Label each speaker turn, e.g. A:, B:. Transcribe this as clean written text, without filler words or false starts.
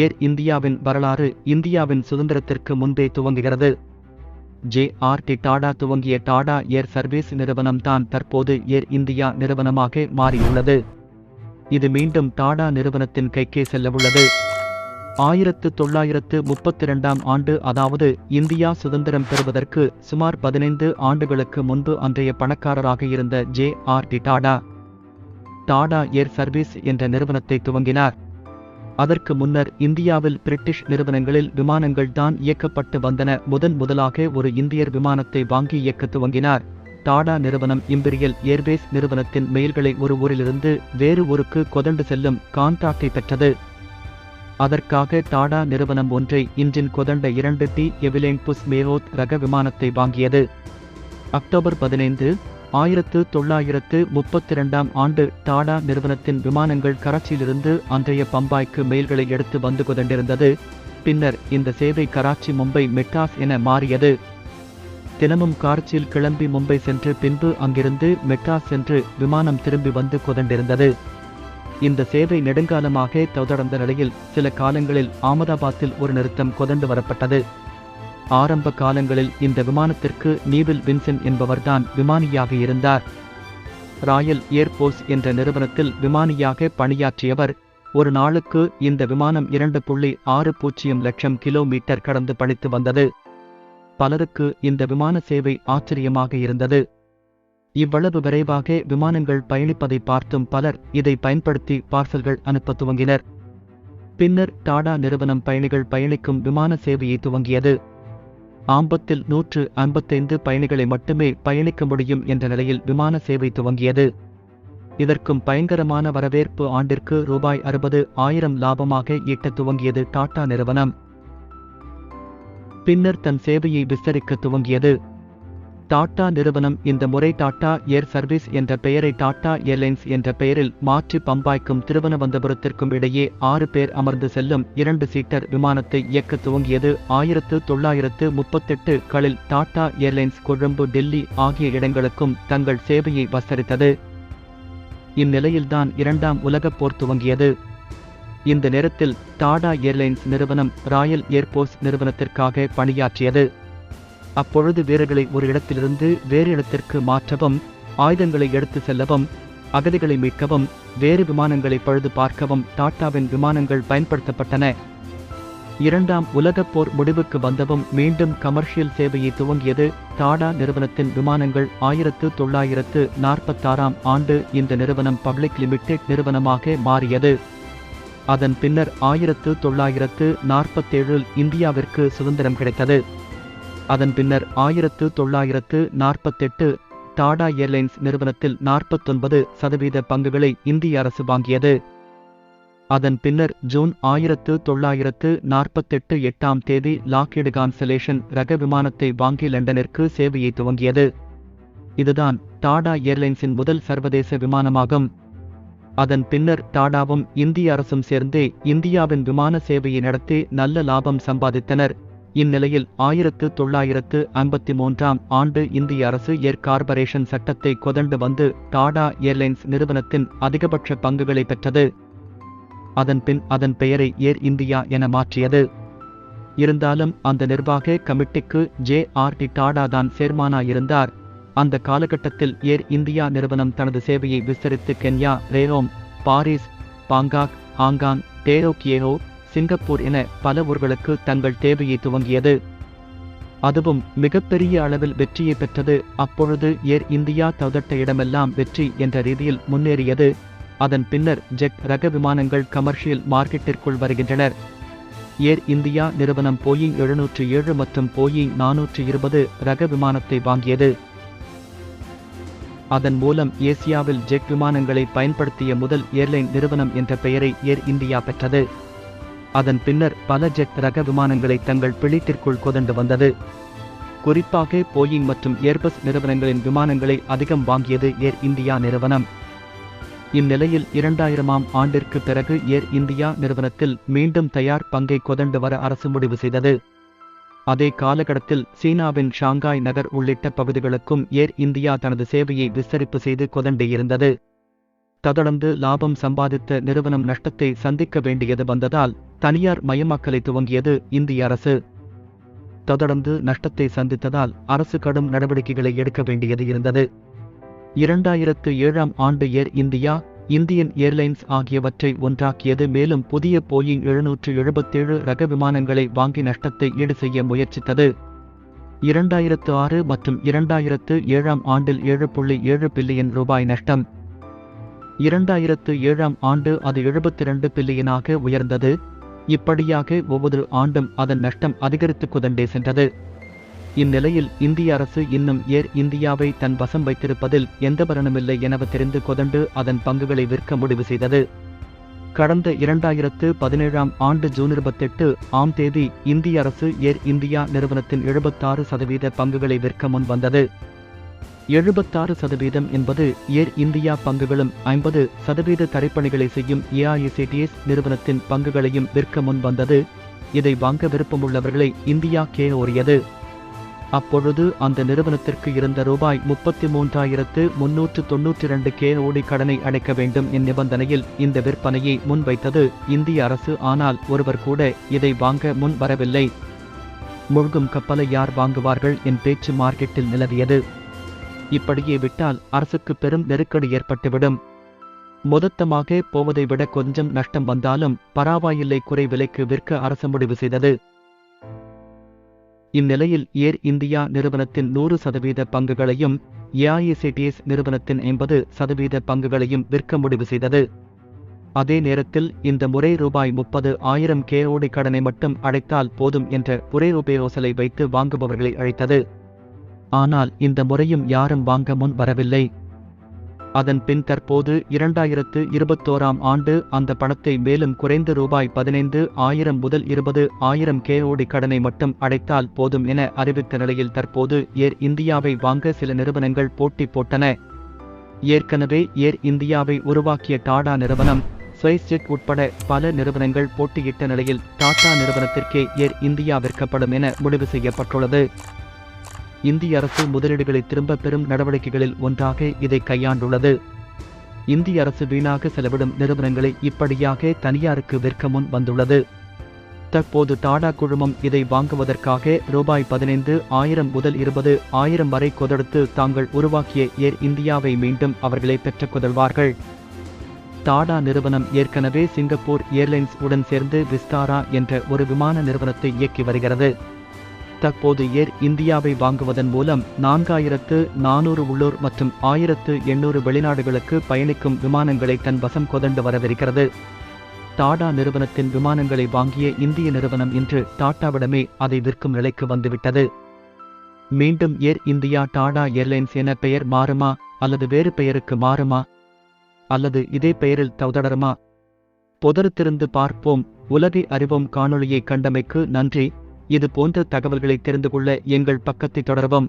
A: ஏர் இந்தியாவின் வரலாறு இந்தியாவின் சுதந்திரத்திற்கு முன்பே துவங்குகிறது. ஜே.ஆர்.டி. டாடா துவங்கிய டாடா ஏர் சர்வீஸ் நிறுவனம்தான் தற்போது ஏர் இந்தியா நிறுவனமாக மாறியுள்ளது. இது மீண்டும் டாடா நிறுவனத்தின் கைக்கே செல்லவுள்ளது. 1932ஆம் ஆண்டு, அதாவது இந்தியா சுதந்திரம் பெறுவதற்கு சுமார் 15 ஆண்டுகளுக்கு முன்பு அன்றைய பணக்காரராக இருந்த ஜே.ஆர்.டி. டாடா ஏர் சர்வீஸ் என்ற நிறுவனத்தை துவங்கினார். அதற்கு முன்னர் இந்தியாவில் பிரிட்டிஷ் நிறுவனங்களில் விமானங்கள் தான் இயக்கப்பட்டு வந்தன. முதலாக ஒரு இந்தியர் விமானத்தை வாங்கி இயக்க துவங்கினார். டாடா நிறுவனம் இம்பீரியல் ஏர்வேஸ் நிறுவனத்தின் மெயில்களை ஒரு ஊரிலிருந்து வேறு ஊருக்கு கொதண்டு செல்லும் கான்ட்ராக்டை பெற்றது. அதற்காக டாடா நிறுவனம் ஒன்றை இன்ஜின் கொதண்ட 2 எவிலேன் புஷ் மேரோத் ரக விமானத்தை வாங்கியது. அக்டோபர் 15, 1932ஆம் ஆண்டு டாடா நிறுவனத்தின் விமானங்கள் கராச்சியிலிருந்து அன்றைய பம்பாய்க்கு மெயில்களை எடுத்து வந்து கொண்டிருந்தது. பின்னர் இந்த சேவை கராச்சி, மும்பை, மெட்ராஸ் என மாறியது. தினமும் கராச்சியில் கிளம்பி மும்பை சென்று பின்பு அங்கிருந்து மெட்ராஸ் சென்று விமானம் திரும்பி வந்து கொண்டிருந்தது. இந்த சேவை நெடுங்காலமாக தொடர்ந்த நிலையில் சில காலங்களில் ஆமதாபாத்தில் ஒரு நிறுத்தம் கொண்டு வரப்பட்டது. ஆரம்ப காலங்களில் இந்த விமானத்திற்கு நீவில் வின்சென்ட் என்பவர்தான் விமானியாக இருந்தார். ராயல் ஏர்போர்ஸ் என்ற நிறுவனத்தில் விமானியாக பணியாற்றியவர். ஒரு நாளுக்கு இந்த விமானம் 2.60 லட்சம் கிலோமீட்டர் கடந்து பணித்து வந்தது. பலருக்கு இந்த விமான சேவை ஆச்சரியமாக இருந்தது. இவ்வளவு விரைவாக விமானங்கள் பயணிப்பதை பார்த்தும் பலர் இதை பயன்படுத்தி பார்சல்கள் அனுப்ப துவங்கினர். பின்னர் டாடா நிறுவனம் பயணிகள் பயணிக்கும் விமான சேவையை துவங்கியது. ஆம்பத்தில் 155 பயணிகளை மட்டுமே பயணிக்க முடியும் என்ற நிலையில் விமான சேவை துவங்கியது. இதற்கும் பயங்கரமான வரவேற்பு. ஆண்டிற்கு ரூபாய் 60,000 லாபமாக ஈட்ட துவங்கியது டாடா நிறுவனம். பின்னர் தன் சேவையை விஸ்தரிக்க துவங்கியது. டாடா நிறுவனம் இந்த முறை டாடா ஏர் சர்வீஸ் என்ற பெயரை டாடா ஏர்லைன்ஸ் என்ற பெயரில் மாற்றி பம்பாய்க்கும் திருவனந்தபுரத்திற்கும் இடையே 6 பேர் அமர்ந்து செல்லும் 2 சீட்டர் விமானத்தை இயக்க துவங்கியது. 1938களில் டாடா ஏர்லைன்ஸ் கொழும்பு, டெல்லி ஆகிய இடங்களுக்கும் தங்கள் சேவையை விஸ்தரித்தது. இந்நிலையில்தான் 2ஆம் உலகப் போர் துவங்கியது. இந்த நேரத்தில் டாடா ஏர்லைன்ஸ் நிறுவனம் ராயல் ஏர்போர்ஸ் நிறுவனத்திற்காக பணியாற்றியது. அப்பொழுது வீரர்களை ஒரு இடத்திலிருந்து வேறு இடத்திற்கு மாற்றவும், ஆயுதங்களை எடுத்து செல்லவும், அகதிகளை மீட்கவும், வேறு விமானங்களை பழுது பார்க்கவும் டாடாவின் விமானங்கள் பயன்படுத்தப்பட்டன. 2ஆம் உலகப் போர் முடிவுக்கு வந்தவும் மீண்டும் கமர்ஷியல் சேவையை துவங்கியது டாடா நிறுவனத்தின் விமானங்கள். 1946ஆம் ஆண்டு இந்த நிறுவனம் பப்ளிக் லிமிடெட் நிறுவனமாக மாறியது. அதன் பின்னர் 1947இல் இந்தியாவிற்கு சுதந்திரம் கிடைத்தது. அதன் பின்னர் 1948 டாடா ஏர்லைன்ஸ் நிறுவனத்தில் 49% பங்குகளை இந்திய அரசு வாங்கியது. அதன் பின்னர் ஜூன் 1948 8ஆம் தேதி லாக்ஹீட் கான்ஸ்டலேஷன் ரக விமானத்தை வாங்கி லண்டனிற்கு சேவையை துவங்கியது. இதுதான் டாடா ஏர்லைன்ஸின் முதல் சர்வதேச விமானமாகும். அதன் பின்னர் டாடாவும் இந்திய அரசும் சேர்ந்தே இந்தியாவின் விமான சேவையை நடத்தி நல்ல லாபம் சம்பாதித்தனர். இந்நிலையில் 1953ஆம் ஆண்டு இந்திய அரசு ஏர் கார்ப்பரேஷன் சட்டத்தை கொண்டு வந்து டாடா ஏர்லைன்ஸ் நிறுவனத்தின் அதிகபட்ச பங்குகளை பெற்றது. அதன் பின் அதன் பெயரை ஏர் இந்தியா என மாற்றியது. இருந்தாலும் அந்த நிர்வாக கமிட்டிக்கு ஜே.ஆர்.டி. டாடா தான் சேர்மானாயிருந்தார். அந்த காலகட்டத்தில் ஏர் இந்தியா நிறுவனம் தனது சேவையை விஸ்தரித்து கென்யா, ரேரோம், Paris, Bangkok, Hong Kong, Tokyo, Singapore என பல ஊர்களுக்கு தங்கள் தேவையை துவங்கியது. அதுவும் மிகப்பெரிய அளவில் வெற்றியை பெற்றது. அப்பொழுது ஏர் இந்தியா தொட்ட இடமெல்லாம் வெற்றி என்ற ரீதியில் முன்னேறியது. அதன் பின்னர் ஜெட் ரக விமானங்கள் கமர்ஷியல் மார்க்கெட்டிற்குள் வருகின்றனர். ஏர் இந்தியா நிறுவனம் போயிங் 707 மற்றும் போயிங் 420 ரக விமானத்தை வாங்கியது. அதன் மூலம் ஏசியாவில் ஜெட் விமானங்களை பயன்படுத்திய முதல் ஏர்லைன் நிறுவனம் என்ற பெயரை ஏர் இந்தியா பெற்றது. அதன் பின்னர் பல ஜெட் ரக விமானங்களை தங்கள் பிடித்திற்குள் கொண்டு வந்தது. குறிப்பாக போயிங் மற்றும் ஏர்பஸ் நிறுவனங்களின் விமானங்களை அதிகம் வாங்கியது ஏர் இந்தியா நிறுவனம். இந்நிலையில் 2000ஆம் ஆண்டிற்கு பிறகு ஏர் இந்தியா நிறுவனத்தில் மீண்டும் தயார் பங்கை கொண்டு வர அரசு முடிவு செய்தது. அதே காலகட்டத்தில் சீனாவின் ஷாங்காய் நகர் உள்ளிட்ட பகுதிகளுக்கும் ஏர் இந்தியா தனது சேவையை விஸ்தரிப்பு செய்து கொண்டே இருந்தது. தொடர்ந்து லாபம் சம்பாதித்த நிறுவனம் நஷ்டத்தை சந்திக்க வேண்டியது வந்ததால் தனியார் மயமாக்கலை துவங்கியது இந்திய அரசு. தொடர்ந்து நஷ்டத்தை சந்தித்ததால் அரசு கடும் நடவடிக்கைகளை எடுக்க வேண்டியது இருந்தது. 2007ஆம் ஆண்டு ஏர் இந்தியா, இந்தியன் ஏர்லைன்ஸ் ஆகியவற்றை ஒன்றாக்கியது. மேலும் புதிய போயிங் 777 ரக விமானங்களை வாங்கி நஷ்டத்தை ஈடு செய்ய முயற்சித்தது. 2006 மற்றும் 2007ஆம் ஆண்டில் 7.7 பில்லியன் ரூபாய் நஷ்டம். 2007ஆம் ஆண்டு அது 72 பில்லியனாக உயர்ந்தது. இப்படியாக ஒவ்வொரு ஆண்டும் அதன் நஷ்டம் அதிகரித்துக் கொண்டே சென்றது. இந்நிலையில் இந்திய அரசு இன்னும் ஏர் இந்தியாவை தன் வசம் வைத்திருப்பதில் எந்த பலனுமில்லை என தெரிந்து கொண்டு அதன் பங்குகளை விற்க முடிவு செய்தது. கடந்த 2017ஆம் ஆண்டு ஜூன் 28ஆம் தேதி இந்திய அரசு ஏர் இந்தியா நிறுவனத்தின் 76% பங்குகளை விற்க முன் வந்தது. 76% என்பது ஏர் இந்தியா பங்குகளும் 50% தரைப்பணிகளை செய்யும் AICTS நிறுவனத்தின் பங்குகளையும் விற்க முன் வந்தது. இதை வாங்க விருப்பமுள்ளவர்களை இந்தியா கோரியது. அப்பொழுது அந்த நிறுவனத்திற்கு இருந்த ரூபாய் 33,392 கோடி கடனை அடைக்க வேண்டும் என் நிபந்தனையில் இந்த விற்பனையை முன்வைத்தது இந்திய அரசு. ஆனால் ஒருவர் கூட இதை வாங்க முன் வரவில்லை. மூழ்கும் கப்பலை யார் வாங்குவார்கள் என் பேச்சு மார்க்கெட்டில் நிலவியது. இப்படியே விட்டால் அரசுக்கு பெரும் நெருக்கடி ஏற்பட்டுவிடும். மொத்தமாக போவதை விட கொஞ்சம் நஷ்டம் வந்தாலும் பரவாயில்லை, குறை விலைக்கு விற்க அரசு முடிவு செய்தது. இந்நிலையில் ஏர் இந்தியா நிறுவனத்தின் 100% பங்குகளையும் AICTS நிறுவனத்தின் 50% பங்குகளையும் விற்க முடிவு செய்தது. அதே நேரத்தில் இந்த முறை ரூபாய் 30,000 கோடி கடனை மட்டும் அடைத்தால் போதும் என்ற ஒரே உபயோசலை வைத்து வாங்குபவர்களை அழைத்தது. ஆனால் இந்த முறையும் யாரும் வாங்க முன் வரவில்லை. அதன் பின் தற்போது 2021ஆம் ஆண்டு அந்த பணத்தை மேலும் குறைந்து ரூபாய் 15,000 முதல் 20,000 கோடி கடனை மட்டும் அடைத்தால் போதும் என அறிவித்த நிலையில் தற்போது ஏர் இந்தியாவை வாங்க சில நிறுவனங்கள் போட்டி போட்டன. ஏற்கனவே ஏர் இந்தியாவை உருவாக்கிய டாடா நிறுவனம், ஸ்பைஸ்ஜெட் உட்பட பல நிறுவனங்கள் போட்டியிட்ட நிலையில் டாடா நிறுவனத்திற்கே ஏர் இந்தியா விற்கப்படும் என முடிவு செய்யப்பட்டுள்ளது. இந்திய அரசு முதலீடுகளை திரும்பப் பெறும் நடவடிக்கைகளில் ஒன்றாக இதை கையாண்டுள்ளது. இந்திய அரசு வீணாக செலவிடும் நிறுவனங்களை இப்படியாக தனியாருக்கு விற்க முன் வந்துள்ளது. தற்போது டாடா குழுமம் இதை வாங்குவதற்காக ரூபாய் 15,000 முதல் 20,000 வரை கொதடுத்து தாங்கள் உருவாக்கிய ஏர் இந்தியாவை மீண்டும் அவர்களை பெற்றுக் கொள்வார்கள். டாடா நிறுவனம் ஏற்கனவே சிங்கப்பூர் ஏர்லைன்ஸ் உடன் சேர்ந்து விஸ்தாரா என்ற ஒரு விமான நிறுவனத்தை இயக்கி வருகிறது. தற்போது ஏர் இந்தியாவை வாங்குவதன் மூலம் 4,400 உள்ளூர் மற்றும் 1,800 வெளிநாடுகளுக்கு பயணிக்கும் விமானங்களை தன் வசம் கொண்டு வரவிருக்கிறது. டாடா நிறுவனத்தின் விமானங்களை வாங்கிய இந்திய நிறுவனம் இன்று டாடாவிடமே அதை விற்கும் நிலைக்கு வந்துவிட்டது. மீண்டும் ஏர் இந்தியா டாடா ஏர்லைன்ஸ் என பெயர் மாறுமா, அல்லது வேறு பெயருக்கு மாறுமா, அல்லது இதே பெயரில் தொடருமா? பொறுத்திருந்து பார்ப்போம். உலகை அறிவோம் காணொளியை கண்டமைக்கு நன்றி. இது போன்ற தகவல்களை தெரிந்து கொள்ள எங்கள் பக்கத்தை தொடரவும்.